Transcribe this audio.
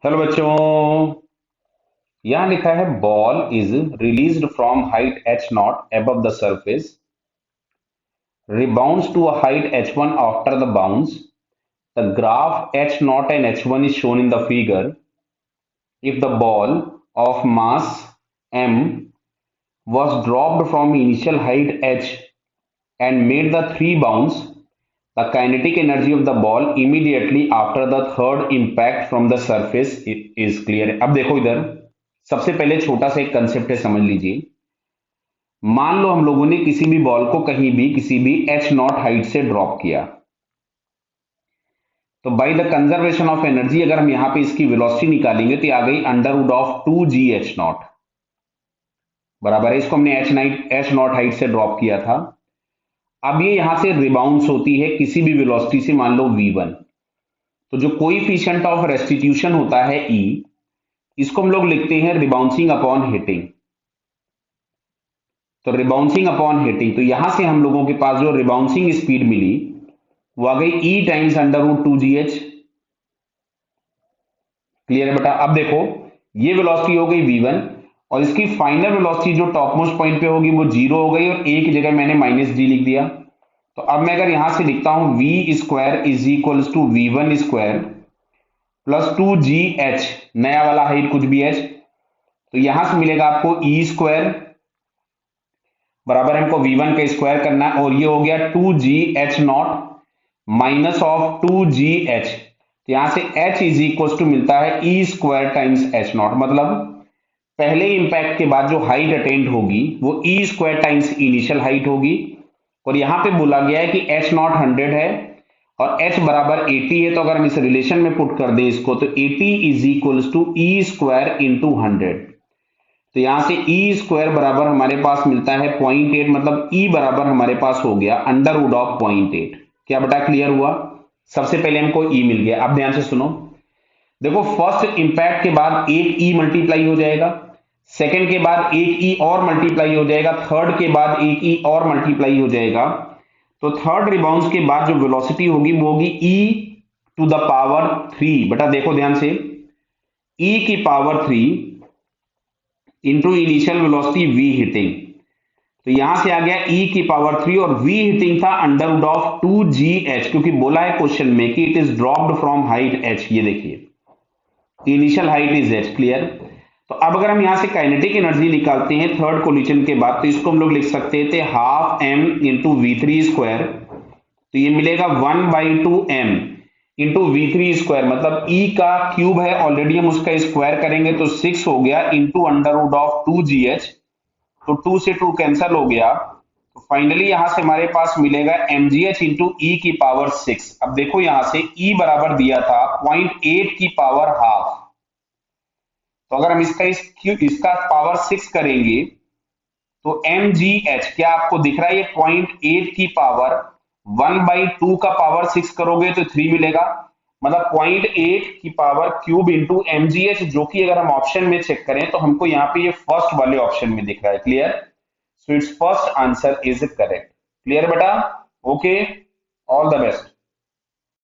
Hello बच्चों, यहां लिखा है ball is released from height h not above the surface, rebounds to a height h1 after the bounce. The graph h naught and h1 is shown in the figure. If the ball of mass m was dropped from initial height h and made the three bounce, the kinetic energy of the ball immediately after the third impact from the surface is clear. अब देखो इधर सबसे पहले छोटा सा एक concept है, समझ लीजिए। मान लो हम लोगों ने किसी भी बॉल को कहीं भी किसी भी h नॉट हाइट से ड्रॉप किया, तो by the conservation of energy अगर हम यहां पे इसकी वेलोसिटी निकालेंगे तो आ गई under of 2g h not बराबर है। इसको हमने h नॉट हाइट से ड्रॉप किया था। अब ये यहां से रिबाउंस होती है किसी भी वेलोसिटी से, मान लो v1। तो जो कोएफिशिएंट ऑफ रेस्टिट्यूशन होता है e, इसको हम लोग लिखते हैं रिबाउंसिंग अपॉन हिटिंग। तो रिबाउंसिंग अपॉन हिटिंग, तो यहां से हम लोगों के पास जो रिबाउंसिंग स्पीड मिली वो आ गई e times under root 2gh। Clear है बेटा? अब देखो ये वेलोसिटी हो गई v1 और इसकी फाइनल वेलोसिटी जो टॉप मोस्ट पॉइंट पे होगी वो 0 हो गई और a की जगह मैंने -g लिख दिया। तो अब मैं अगर यहां से लिखता हूं v square is equals to v1 square plus 2gh, नया वाला हाइट कुछ भी h, तो यहां से मिलेगा आपको e स्क्वायर बराबर हमको v1 का स्क्वायर करना है और ये हो गया 2gh not minus of 2gh। तो यहां से h इज इक्वल टू मिलता है e square times h not, मतलब पहले इंपैक्ट के बाद जो हाइट अटेंड होगी वो e square times initial height होगी। और यहां पे बोला गया है कि h नॉट 100 है और h बराबर 80 है, तो अगर हम इस रिलेशन में पुट कर दें इसको तो 80 is equal to e square into 100। तो यहां से e स्क्वायर बराबर हमारे पास मिलता है 0.8, मतलब e बराबर हमारे पास हो गया अंडर रूट ऑफ 0.8। क्या बेटा क्लियर हुआ? सबसे पहले हमको e मिल गया। अब ध्यान से सुनो, देखो फर्स्ट इंपैक्ट के बाद एक e मल्टीप्लाई हो जाएगा, सेकंड के बाद एक e और मल्टीप्लाई हो जाएगा, थर्ड के बाद एक e और मल्टीप्लाई हो जाएगा। तो थर्ड रिबाउंस के बाद जो वेलोसिटी होगी वो होगी e टू द पावर 3। बेटा देखो ध्यान से, e की power 3 into initial velocity v hitting, तो यहां से आ गया e की पावर 3 और v हिटिंग था अंडर रूट ऑफ 2gh, क्योंकि बोला है क्वेश्चन में कि it is dropped from height h। ये देखिए initial height is h। Clear? तो अब अगर हम यहां से काइनेटिक एनर्जी निकालते हैं थर्ड कोलिजन के बाद, तो इसको हम लोग लिख सकते थे half m into v3 square, तो ये मिलेगा 1/2m इंटू v3 स्क्वायर, मतलब e का क्यूब है ऑलरेडी, हम उसका स्क्वायर करेंगे तो 6 हो गया into under root of 2gh। तो 2 से 2 कैंसल हो गया, तो फाइनली यहां से हमारे पास मिलेगा mgh इंटू e की पावर 6। अब देखो यहां से e बराबर दिया था 0.8 की पावर हाफ, तो अगर हम इसका पावर 6 करेंगे तो mgh क्या आपको दिख रहा है? ये 0.8 की पावर 1/2 का पावर 6 करोगे तो 3 मिलेगा, मतलब 0.8 की पावर क्यूब इंटू mgh, जो कि अगर हम ऑप्शन में चेक करें तो हमको यहाँ पे ये फर्स्ट वाले ऑप्शन में दिख रहा है। Clear? So it's first answer is correct. Clear बेटा? Okay, all the best.